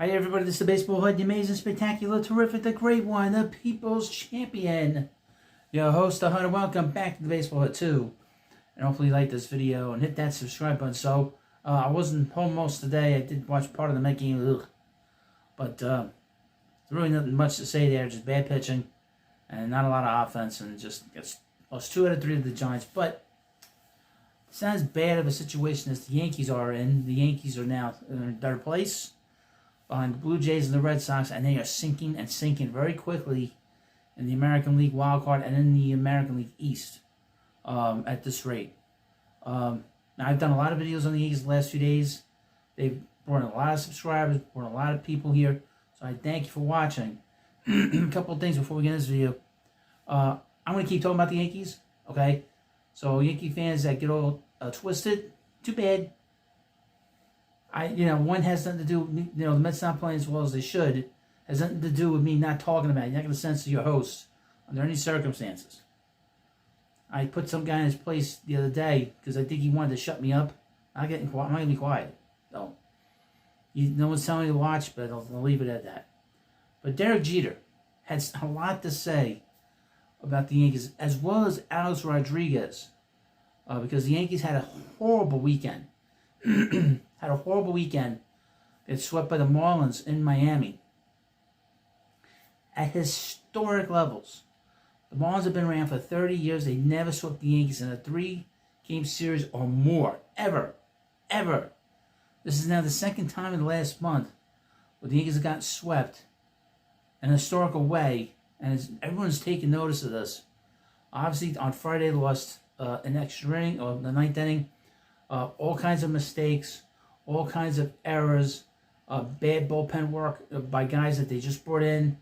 Hi everybody, this is the Baseball Hood, the amazing, spectacular, terrific, the great one, the people's champion. Your host, the Hunter. Welcome back to the Baseball Hood 2. And hopefully you like this video and hit that subscribe button. So, I wasn't home most of the day. I did watch part of the Met game. But, there's really nothing much to say there. Just bad pitching and not a lot of offense. And just lost 2 out of 3 of the Giants. But it's not as bad of a situation as the Yankees are in. The Yankees are now in third place behind the Blue Jays and the Red Sox, and they are sinking and sinking very quickly in the American League wild card and in the American League East at this rate. Now, I've done a lot of videos on the Yankees the last few days. They've brought in a lot of subscribers, brought in a lot of people here, so I thank you for watching. A couple of things before we get into this video. I'm going to keep talking about the Yankees, okay? So Yankee fans that get all twisted, too bad. One has nothing to do with me, the Mets not playing as well as they should. Has nothing to do with me not talking about it. You're not going to censor your host under any circumstances. I put some guy in his place the other day because I think he wanted to shut me up. I'm not going to be quiet. So, no one's telling me to watch, but I'll leave it at that. But Derek Jeter had a lot to say about the Yankees, as well as Alex Rodriguez, because the Yankees had a horrible weekend. Had a horrible weekend. Get swept by the Marlins in Miami at historic levels. The Marlins have been around for 30 years. They never swept the Yankees in a 3-game series or more. Ever. Ever. This is now the second time in the last month where the Yankees have gotten swept in a historical way, and everyone's taking notice of this. Obviously, on Friday, they lost an extra inning, or the 9th inning. All kinds of mistakes, all kinds of errors, bad bullpen work by guys that they just brought in,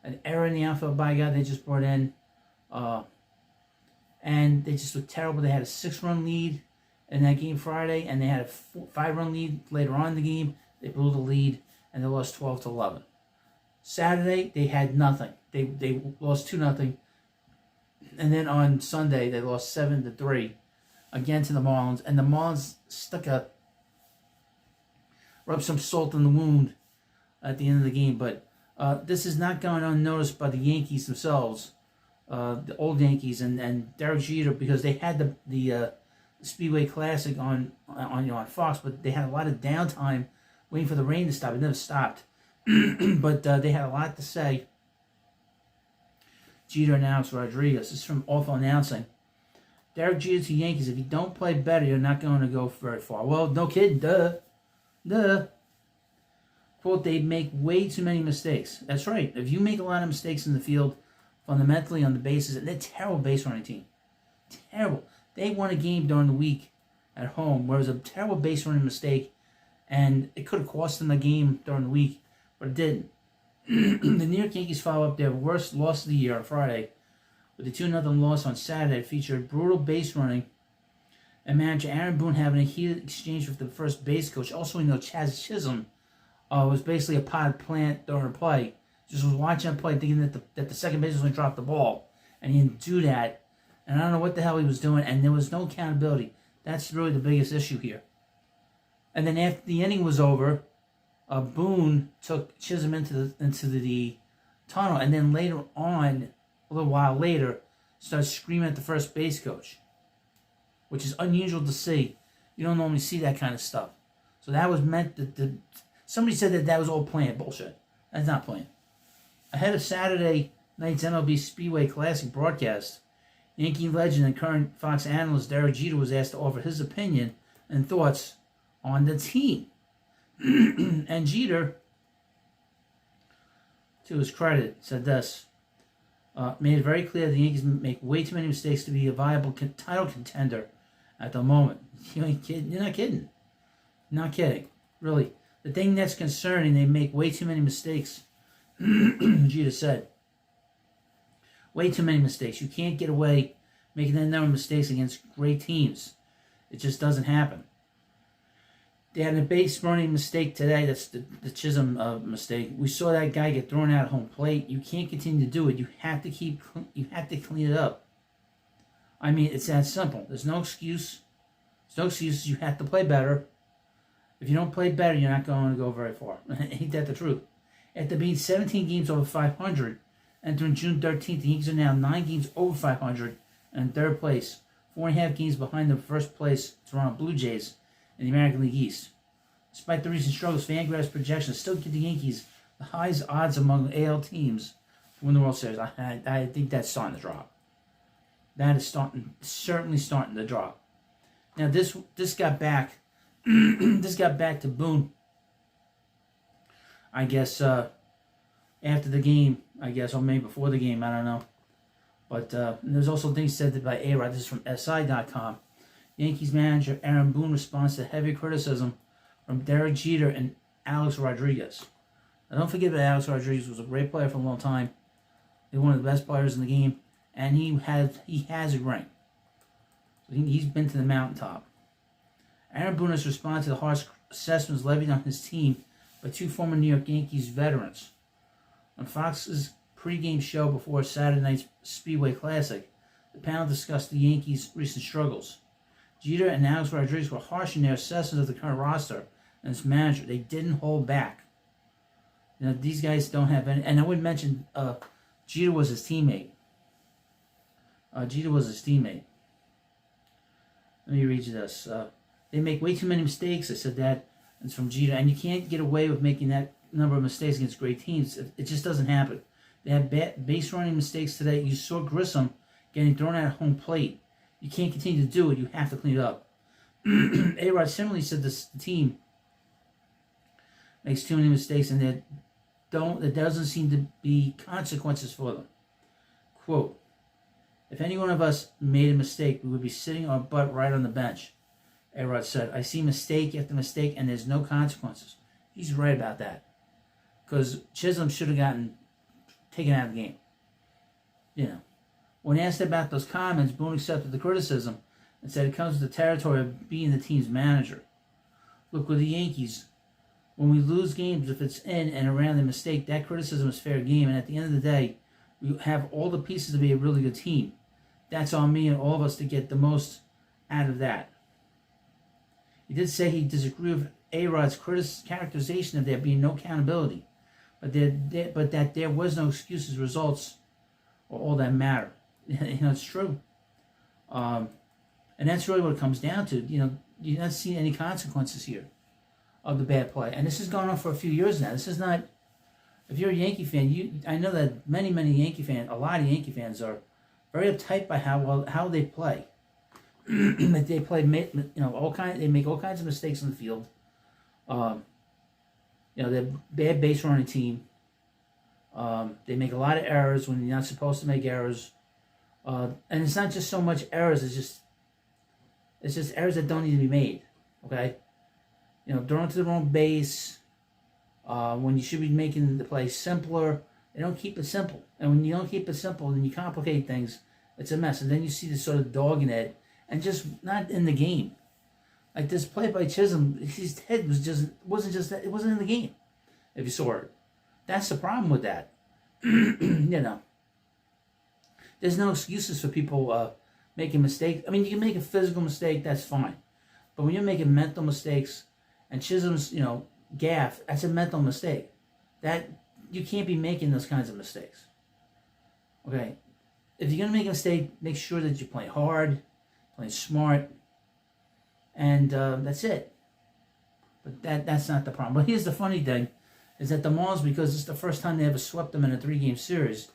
an error in the outfield by a guy they just brought in, and they just looked terrible. They had a 6-run lead in that game Friday, and they had a 5-run lead later on in the game. They blew the lead, and they lost 12-11. Saturday, they had nothing. They lost 2-0, and then on Sunday, they lost 7-3. Again to the Marlins, and the Marlins rubbed some salt in the wound at the end of the game. But this is not going unnoticed by the Yankees themselves, the old Yankees, and Derek Jeter, because they had the Speedway Classic on Fox, but they had a lot of downtime waiting for the rain to stop. It never stopped, but they had a lot to say. Jeter and Alex Rodriguez. This is from Awful Announcing. Derek Jeter to Yankees, if you don't play better, you're not going to go very far. Well, no kidding, duh. Quote, they make way too many mistakes. That's right. If you make a lot of mistakes in the field, fundamentally on the bases, and they're a terrible base running team. Terrible. They won a game during the week at home where it was a terrible base running mistake, and it could have cost them a game during the week, but it didn't. The New York Yankees follow up their worst loss of the year on Friday, with the 2-0 loss on Saturday. It featured brutal base running and manager Aaron Boone having a heated exchange with the first base coach. Also, Chaz Chisholm was basically a potted plant during the play. Just was watching him play, thinking that the second baseman was going to drop the ball, and he didn't do that. And I don't know what the hell he was doing, and there was no accountability. That's really the biggest issue here. And then after the inning was over, Boone took Chisholm into the tunnel, and then later on, a little while later, started screaming at the first base coach, which is unusual to see. You don't normally see that kind of stuff. So that was meant to somebody said that was all planned. Bullshit. That's not planned. Ahead of Saturday night's MLB Speedway Classic broadcast, Yankee legend and current Fox analyst Derek Jeter was asked to offer his opinion and thoughts on the team. And Jeter, to his credit, said this. Made it very clear the Yankees make way too many mistakes to be a viable title contender at the moment. You ain't kidding. You're not kidding. Not kidding. Really. The thing that's concerning, they make way too many mistakes. Jeter said. Way too many mistakes. You can't get away making that number of mistakes against great teams. It just doesn't happen. They had a base running mistake today. That's the Chisholm mistake. We saw that guy get thrown out at home plate. You can't continue to do it. You have to clean it up. I mean, it's that simple. There's no excuse. There's no excuses. You have to play better. If you don't play better, you're not going to go very far. Ain't that the truth? After being 17 games over 500, entering June 13th, the Yankees are now 9 games over 500 and in third place, 4.5 games behind the first place Toronto Blue Jays in the American League East. Despite the recent struggles, Fangraphs projections still give the Yankees the highest odds among AL teams to win the World Series. I think that's starting to drop. That is certainly starting to drop. Now this got back this got back to Boone. I guess after the game, I guess, or maybe before the game, I don't know. But there's also things said by A-Rod. This is from SI.com. Yankees manager Aaron Boone responds to heavy criticism from Derek Jeter and Alex Rodriguez. Now, don't forget that Alex Rodriguez was a great player for a long time. He's one of the best players in the game, and he has a ring. So he's been to the mountaintop. Aaron Boone has responded to the harsh assessments levied on his team by 2 former New York Yankees veterans. On Fox's pregame show before Saturday night's Speedway Classic, the panel discussed the Yankees' recent struggles. Jeter and Alex Rodriguez were harsh in their assessments of the current roster and its manager. They didn't hold back. You know, these guys don't have any... And I would mention Jeter was his teammate. Let me read you this. They make way too many mistakes. I said that. It's from Jeter. And you can't get away with making that number of mistakes against great teams. It just doesn't happen. They had base running mistakes today. You saw Grissom getting thrown at home plate. You can't continue to do it. You have to clean it up. A-Rod similarly said the team makes too many mistakes and there doesn't seem to be consequences for them. Quote, if any one of us made a mistake, we would be sitting our butt right on the bench. A-Rod said, I see mistake after mistake and there's no consequences. He's right about that. Because Chisholm should have gotten taken out of the game. You know. When asked about those comments, Boone accepted the criticism and said it comes with the territory of being the team's manager. Look, with the Yankees, when we lose games, if it's in and around the mistake, that criticism is fair game. And at the end of the day, we have all the pieces to be a really good team. That's on me and all of us to get the most out of that. He did say he disagreed with A-Rod's characterization of there being no accountability, but that there was no excuses, results, or all that matter. You know, it's true. And that's really what it comes down to. You know, you're not seeing any consequences here of the bad play. And this has gone on for a few years now. This is not, if you're a Yankee fan, I know that a lot of Yankee fans are very uptight by how they play. That they play, you know, they make all kinds of mistakes on the field. You know, they're bad base running team. They make a lot of errors when you're not supposed to make errors. And it's not just so much errors, it's just errors that don't need to be made. Okay? You know, throwing to the wrong base, when you should be making the play simpler. They don't keep it simple. And when you don't keep it simple, then you complicate things. It's a mess. And then you see this sort of dogging it, and just not in the game. Like this play by Chisholm, his head wasn't in the game, if you saw it. That's the problem with that. You know. There's no excuses for people making mistakes. I mean, you can make a physical mistake, that's fine. But when you're making mental mistakes, and Chisholm's, you know, gaff, that's a mental mistake. That, you can't be making those kinds of mistakes. Okay? If you're going to make a mistake, make sure that you play hard, play smart, and that's it. But that's not the problem. But here's the funny thing, is that the Marlins, because it's the first time they ever swept them in a 3-game series,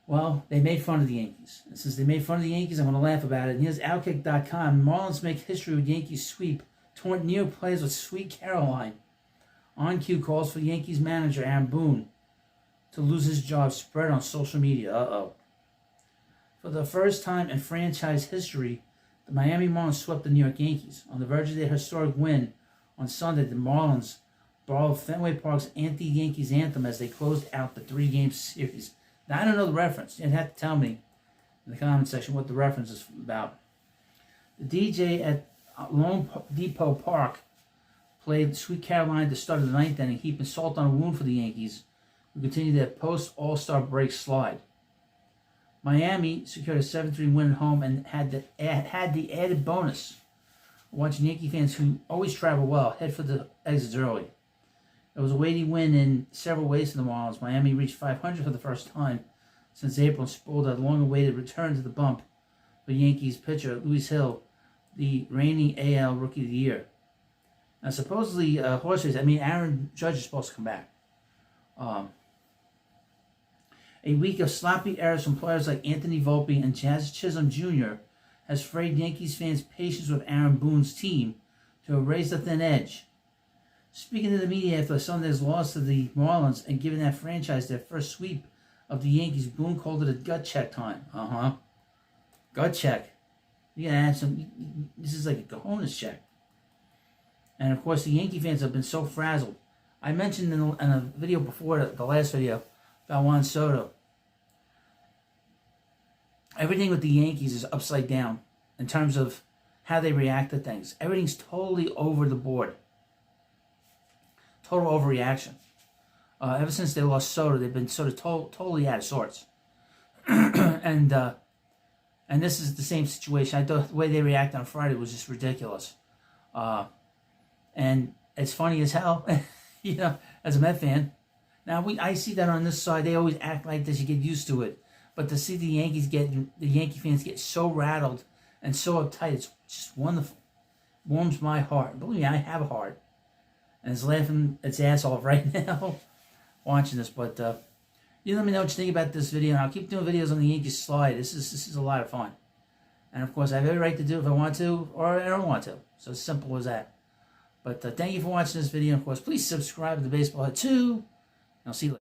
well, they made fun of the Yankees. And since they made fun of the Yankees, I'm going to laugh about it. And here's Outkick.com. Marlins make history with Yankees sweep. Torn New York plays with Sweet Caroline. On cue calls for Yankees manager Aaron Boone to lose his job, spread on social media. For the first time in franchise history, the Miami Marlins swept the New York Yankees. On the verge of their historic win on Sunday, the Marlins borrowed Fenway Park's anti-Yankees anthem as they closed out the 3-game series. Now, I don't know the reference. You'd have to tell me in the comment section what the reference is about. The DJ at Lone Depot Park played Sweet Caroline at the start of the 9th inning, heaping salt on a wound for the Yankees, who continued their post-All-Star break slide. Miami secured a 7-3 win at home and had the added bonus Watching Yankee fans who always travel well head for the exits early. It was a weighty win in several ways for the Marlins. Miami reached 500 for the first time since April and spoiled a long-awaited return to the bump for Yankees pitcher Luis Hill, the reigning AL Rookie of the Year. Now, supposedly, Aaron Judge is supposed to come back. A week of sloppy errors from players like Anthony Volpe and Jazz Chisholm Jr. has frayed Yankees fans' patience with Aaron Boone's team to erase the thin edge. Speaking to the media after Sunday's loss to the Marlins and giving that franchise their first sweep of the Yankees, Boone called it a gut check time. Gut check. You gotta have some. This is like a cojones check. And of course, the Yankee fans have been so frazzled. I mentioned in a video before, the last video, about Juan Soto. Everything with the Yankees is upside down in terms of how they react to things. Everything's totally over the board. Total overreaction. Ever since they lost Soto, they've been sort of totally out of sorts. And this is the same situation. I thought the way they reacted on Friday was just ridiculous. And it's funny as hell, as a Met fan. Now, I see that on this side. They always act like this. You get used to it. But to see the Yankee fans get so rattled and so uptight, it's just wonderful. Warms my heart. Believe me, I have a heart. And it's laughing its ass off right now watching this. But you let me know what you think about this video. And I'll keep doing videos on the Yankees slide. This is a lot of fun. And, of course, I have every right to do it if I want to or I don't want to. So it's simple as that. But thank you for watching this video. And, of course, please subscribe to the Baseball Head too. I'll see you later.